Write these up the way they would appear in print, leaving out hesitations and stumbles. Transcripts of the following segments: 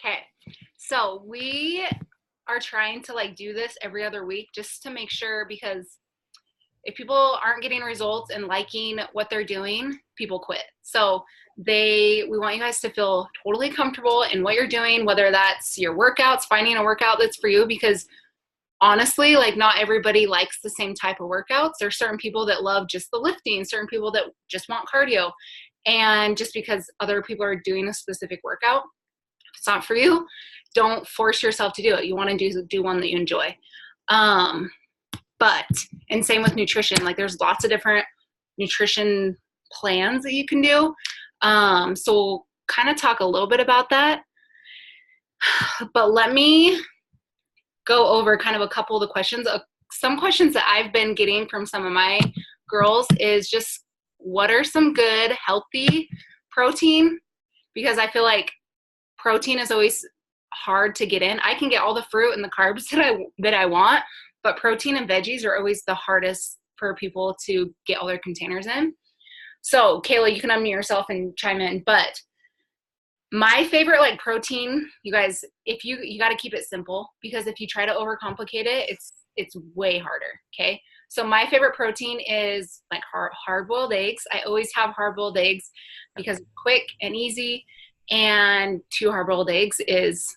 Okay. So we are trying to do this every other week just to make sure, because if people aren't getting results and liking what they're doing, people quit. So we want you guys to feel totally comfortable in what you're doing, whether that's your workouts, finding a workout that's for you, because honestly, not everybody likes the same type of workouts. There's certain people that love just the lifting, certain people that just want cardio. And just because other people are doing a specific workout, if it's not for you, don't force yourself to do it. You want to do one that you enjoy. And same with nutrition. There's lots of different nutrition plans that you can do. So we'll kind of talk a little bit about that. But let me go over kind of a couple of the questions. Some questions that I've been getting from some of my girls is just, what are some good, healthy protein? Because I feel like protein is always hard to get in. I can get all the fruit and the carbs that I want, but protein and veggies are always the hardest for people to get all their containers in. So Kayla, you can unmute yourself and chime in, but my favorite protein, you guys, if you got to keep it simple, because if you try to overcomplicate it, it's way harder. Okay. So my favorite protein is hard-boiled eggs. I always have hard-boiled eggs because it's quick and easy, and 2 hard-boiled eggs is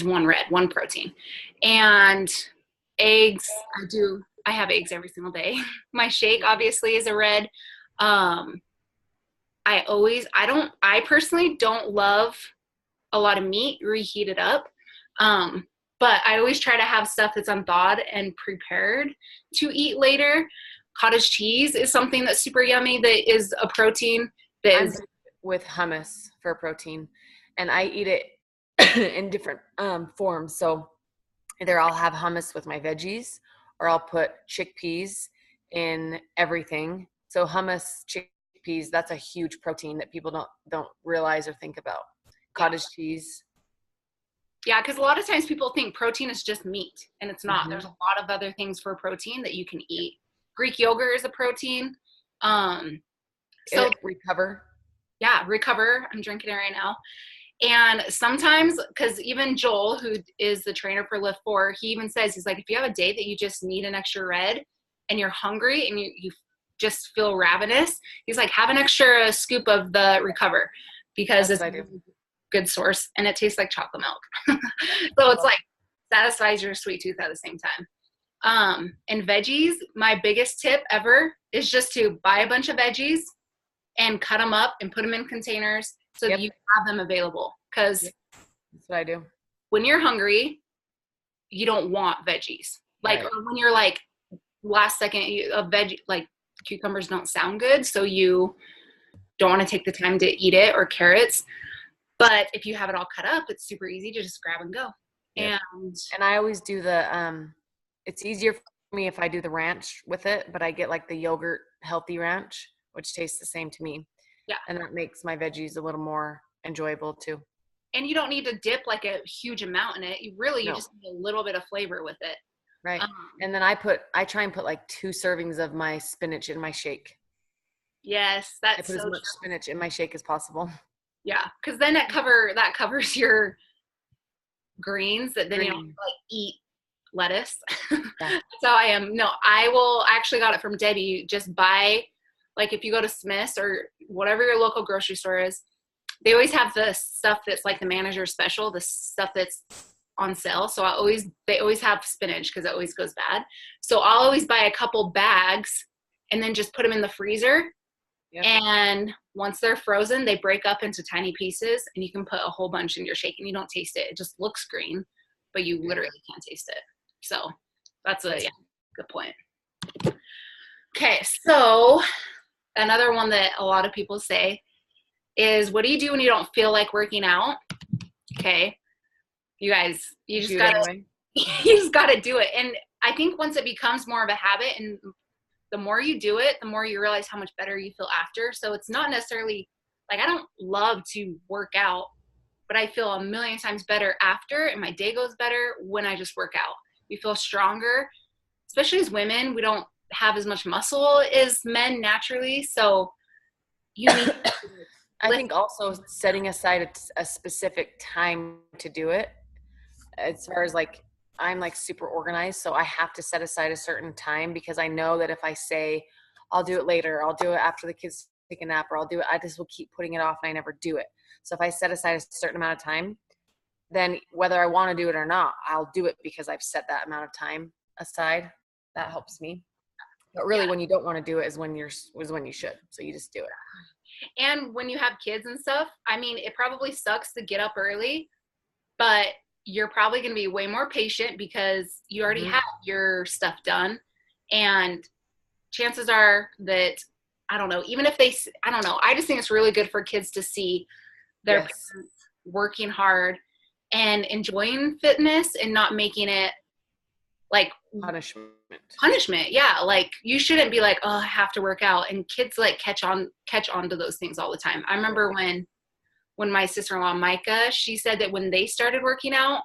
one protein. And eggs, I have eggs every single day. My shake obviously is a red. I personally don't love a lot of meat reheated up. But I always try to have stuff that's unthawed and prepared to eat later. Cottage cheese is something that's super yummy, that is a protein. With hummus for protein, and I eat it in different forms. So either I'll have hummus with my veggies, or I'll put chickpeas in everything. So hummus, chickpeas, that's a huge protein that people don't realize or think about. Cottage cheese. Yeah, because a lot of times people think protein is just meat, and it's not. Mm-hmm. There's a lot of other things for protein that you can eat. Greek yogurt is a protein. Recover. Yeah, Recover. I'm drinking it right now. And sometimes, because even Joel, who is the trainer for Lift 4, he even says, he's like, if you have a day that you just need an extra red and you're hungry and you just feel ravenous, he's like, have an extra scoop of the Recover, because it's a good source, and it tastes like chocolate milk. So it's satisfies your sweet tooth at the same time. And veggies, my biggest tip ever is just to buy a bunch of veggies and cut them up and put them in containers so that you have them available. Because that's what I do. When you're hungry, you don't want veggies. Or when you're last second, a veggie, cucumbers don't sound good, so you don't want to take the time to eat it, or carrots. But if you have it all cut up, it's super easy to just grab and go. Yep. And I always do it's easier for me if I do the ranch with it, but I get the yogurt healthy ranch, which tastes the same to me. Yeah. And that makes my veggies a little more enjoyable too. And you don't need to dip a huge amount in it. You just need a little bit of flavor with it. Right. And then I try and put 2 servings of my spinach in my shake. Yes. I put as much spinach in my shake as possible. Yeah. Because then that covers your greens, that then you don't eat lettuce. Yeah. So I actually got it from Debbie. You just buy, if you go to Smith's or whatever your local grocery store is, they always have the stuff that's the manager special, the stuff that's on sale. So they always have spinach, because it always goes bad. So I'll always buy a couple bags and then just put them in the freezer. Yep. And once they're frozen, they break up into tiny pieces, and you can put a whole bunch in your shake, and you don't taste it. It just looks green, but you literally can't taste it. So that's good point. Okay. So another one that a lot of people say is, what do you do when you don't feel like working out? Okay. You guys, you just gotta do it. And I think once it becomes more of a habit, and the more you do it, the more you realize how much better you feel after. So it's not necessarily I don't love to work out, but I feel a million times better after, and my day goes better when I just work out. We feel stronger, especially as women. We don't have as much muscle as men naturally. So you need I think also setting aside a specific time to do it, as far as like, I'm like super organized, so I have to set aside a certain time, because I know that if I say I'll do it later, I'll do it after the kids take a nap, or I'll do it, I just will keep putting it off and I never do it. So if I set aside a certain amount of time, then whether I want to do it or not, I'll do it because I've set that amount of time aside. That helps me. But really, when you don't want to do it is when you should. So you just do it. And when you have kids and stuff, I mean, it probably sucks to get up early, but you're probably going to be way more patient because you already have your stuff done. And chances are that, I don't know, even if I don't know, I just think it's really good for kids to see their parents working hard and enjoying fitness and not making it like punishment. Yeah. Like you shouldn't be like, oh, I have to work out. And kids like catch on to those things all the time. I remember when my sister-in-law, Micah, she said that when they started working out,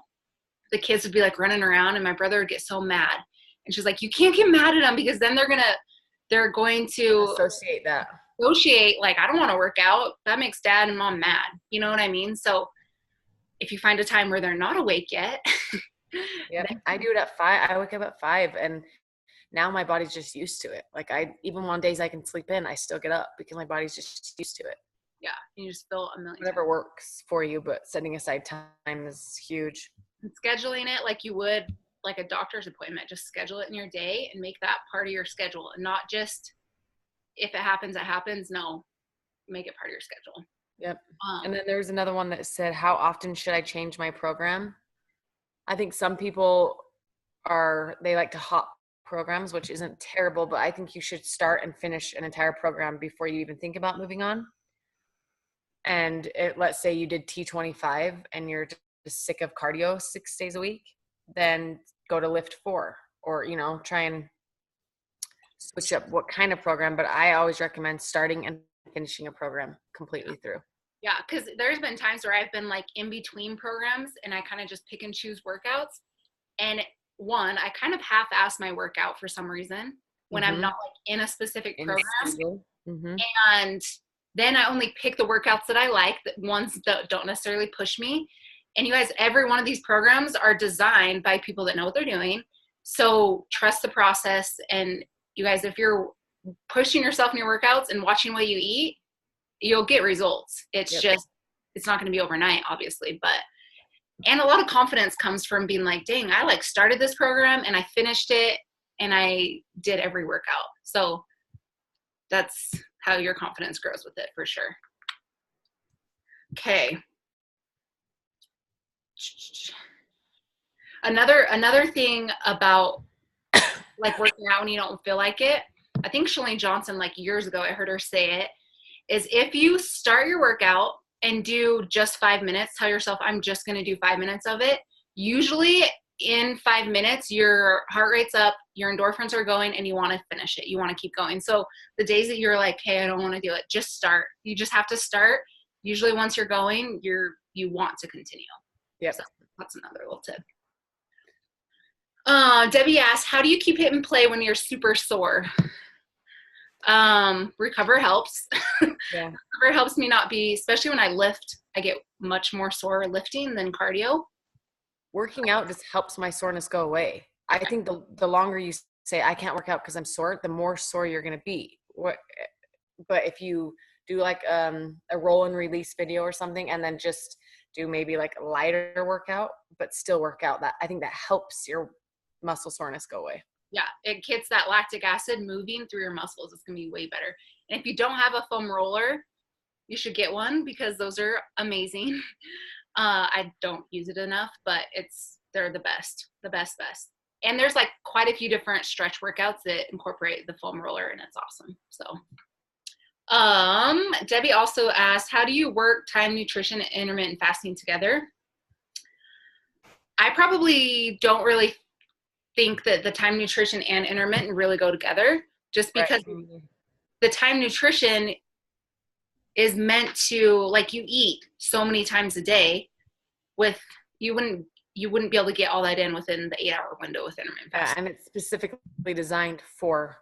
the kids would be like running around and my brother would get so mad. And she's like, you can't get mad at them because then they're going to associate like, I don't want to work out. That makes dad and mom mad. You know what I mean? So if you find a time where they're not awake yet. Yeah, I do it at 5. I wake up at 5 and now my body's just used to it. Like even on days I can sleep in, I still get up because my body's just used to it. Yeah, you just feel a million whatever works for you, but setting aside time is huge. And scheduling it like you would like a doctor's appointment. Just schedule it in your day and make that part of your schedule, and not just if it happens, it happens. No, make it part of your schedule. Yep. And then there's another one that said, how often should I change my program? I think some people they like to hop programs, which isn't terrible, but I think you should start and finish an entire program before you even think about moving on. And let's say you did T25 and you're just sick of cardio 6 days a week, then go to lift 4, or, try and switch up what kind of program. But I always recommend starting and finishing a program completely through. Yeah, because there's been times where I've been like in between programs and I kind of just pick and choose workouts. And I kind of half-ass my workout for some reason when I'm not like in a specific program. And then I only pick the workouts that I like, the ones that don't necessarily push me. And you guys, every one of these programs are designed by people that know what they're doing. So trust the process. And you guys, if you're pushing yourself in your workouts and watching what you eat, you'll get results. It's just, it's not going to be overnight, obviously. And a lot of confidence comes from being like, dang, I like started this program and I finished it and I did every workout. So that's how your confidence grows with it, for sure. Okay. Another thing about like working out when you don't feel like it, I think Shalane Johnson, like years ago, I heard her say it, is if you start your workout and do just 5 minutes, tell yourself, I'm just going to do 5 minutes of it. Usually in 5 minutes, your heart rate's up, your endorphins are going, and you want to finish it. You want to keep going. So the days that you're like, hey, I don't want to do it, just start. You just have to start. Usually once you're going, you want to continue. Yep. So that's another little tip. Debbie asked, how do you keep hit and play when you're super sore? Recover helps. Yeah. Recover helps me not be, especially when I lift, I get much more sore lifting than cardio. Working out just helps my soreness go away. I think the longer you say I can't work out because I'm sore, the more sore you're going to be. But if you do like a roll and release video or something, and then just do maybe like a lighter workout, but still work out, that I think that helps your muscle soreness go away. Yeah, it gets that lactic acid moving through your muscles. It's going to be way better. And if you don't have a foam roller, you should get one because those are amazing. I don't use it enough, but they're the best. And there's like quite a few different stretch workouts that incorporate the foam roller, and it's awesome. So, Debbie also asked, how do you work time nutrition and intermittent fasting together? I probably don't really think that the time nutrition and intermittent really go together, just because the time nutrition is meant to, like, you eat so many times a day, you wouldn't be able to get all that in within the 8-hour window with intermittent fasting. Yeah, and it's specifically designed for,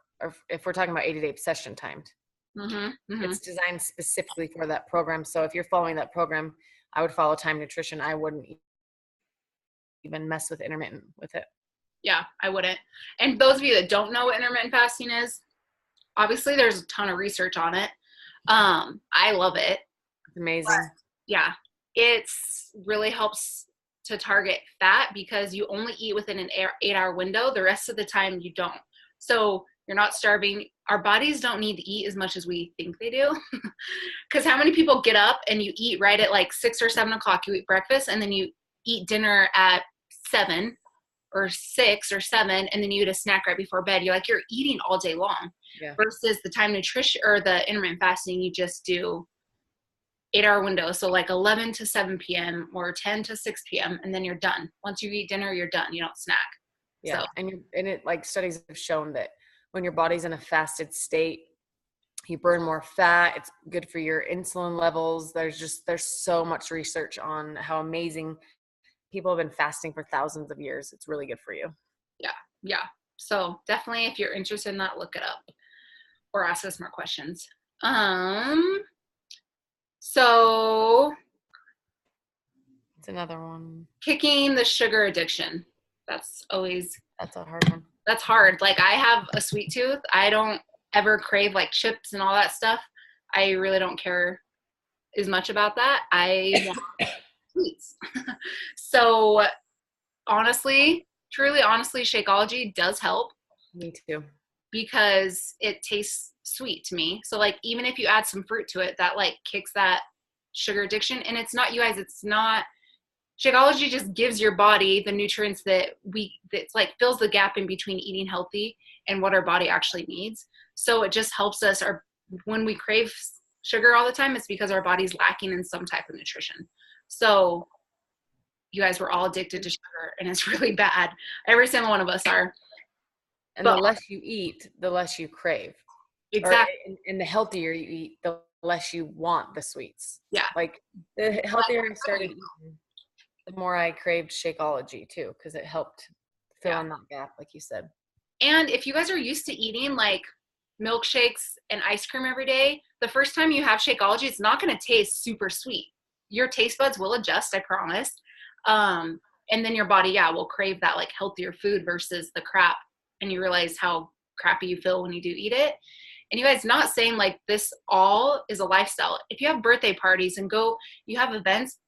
if we're talking about 80-day session timed. It's designed specifically for that program. So if you're following that program, I would follow Time Nutrition. I wouldn't even mess with intermittent with it. Yeah, I wouldn't. And those of you that don't know what intermittent fasting is, obviously there's a ton of research on it. I love it. It's amazing. Yeah, it's really helps to target fat because you only eat within an 8-hour window. The rest of the time you don't. So you're not starving. Our bodies don't need to eat as much as we think they do. Because how many people get up and you eat right at like 6 or 7 o'clock, you eat breakfast, and then you eat dinner at 7 or 6 or 7, and then you eat a snack right before bed. You're eating all day long. Yeah. Versus the time nutrition or the intermittent fasting, you just do 8-hour window. So like 11 to 7 p.m. or 10 to 6 p.m. and then you're done. Once you eat dinner, you're done. You don't snack. Yeah. So. And it, like, studies have shown that when your body's in a fasted state, you burn more fat. It's good for your insulin levels. There's so much research on how amazing people have been fasting for thousands of years. It's really good for you. Yeah. Yeah. So definitely, if you're interested in that, look it up or ask us more questions. So it's another one. Kicking the sugar addiction. That's a hard one. That's hard. Like, I have a sweet tooth. I don't ever crave like chips and all that stuff. I really don't care as much about that. I want sweets. So honestly, truly honestly, Shakeology does help. Me too. Because it tastes sweet to me. So like, even if you add some fruit to it, that like kicks that sugar addiction. And it's not, you guys, it's not, Shakeology just gives your body the nutrients that's like fills the gap in between eating healthy and what our body actually needs. So it just helps us, when we crave sugar all the time, it's because our body's lacking in some type of nutrition. So you guys, we're all addicted to sugar, and it's really bad. Every single one of us are. And the less you eat, the less you crave. Exactly. And the healthier you eat, the less you want the sweets. Yeah. Like, the healthier I started eating, the more I craved Shakeology too, because it helped fill in that gap, like you said. And if you guys are used to eating like milkshakes and ice cream every day, the first time you have Shakeology, it's not going to taste super sweet. Your taste buds will adjust, I promise. And then your body, will crave that like healthier food versus the crap. And you realize how crappy you feel when you do eat it. And you guys, not saying like this all is a lifestyle. If you have birthday parties and you have events,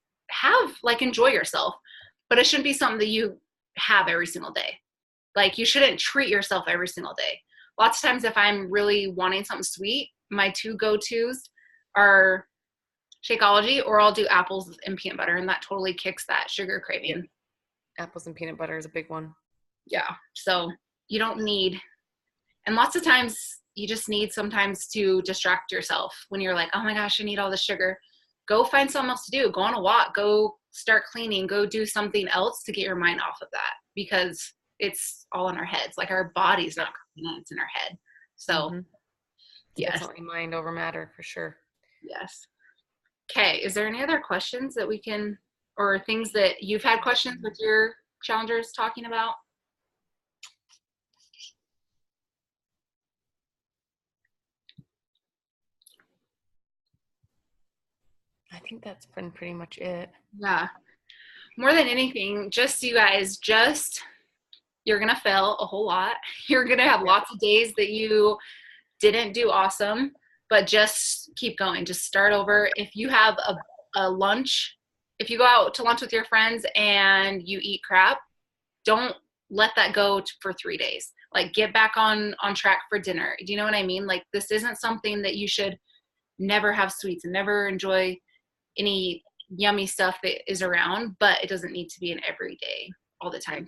enjoy yourself, but it shouldn't be something that you have every single day. Like, you shouldn't treat yourself every single day. Lots of times if I'm really wanting something sweet, my two go-tos are Shakeology, or I'll do apples and peanut butter, and that totally kicks that sugar craving. Apples and peanut butter is a big one. Yeah. So you don't need, and lots of times you just need sometimes to distract yourself when you're like, oh my gosh, I need all the sugar. Go find something else to do. Go on a walk. Go start cleaning. Go do something else to get your mind off of that, because it's all in our heads. Like, our body's not cleaning, it's in our head. So yes. Definitely mind over matter for sure. Yes. Okay. Is there any other questions that we can, or things that you've had questions with your challengers talking about? I think that's been pretty much it. Yeah. More than anything, just you guys, you're going to fail a whole lot. You're going to have lots of days that you didn't do awesome, but just keep going. Just start over. If you have a lunch, if you go out to lunch with your friends and you eat crap, don't let that go for 3 days. Like, get back on track for dinner. Do you know what I mean? Like, this isn't something that you should never have sweets and never enjoy any yummy stuff that is around, but it doesn't need to be an everyday all the time.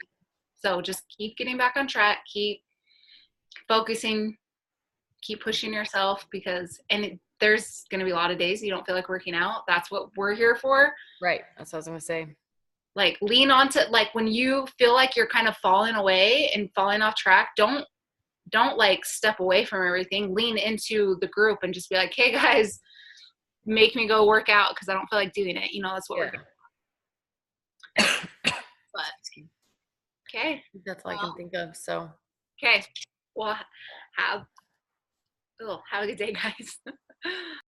So just keep getting back on track, keep focusing, keep pushing yourself, because there's going to be a lot of days you don't feel like working out. That's what we're here for. Right. That's what I was going to say. Like, lean onto, like, when you feel like you're kind of falling away and falling off track, don't like step away from everything. Lean into the group and just be like, hey guys, make me go work out because I don't feel like doing it. That's what we're doing. But okay. That's all I can think of. So okay. Well, have Cool. Have a good day, guys.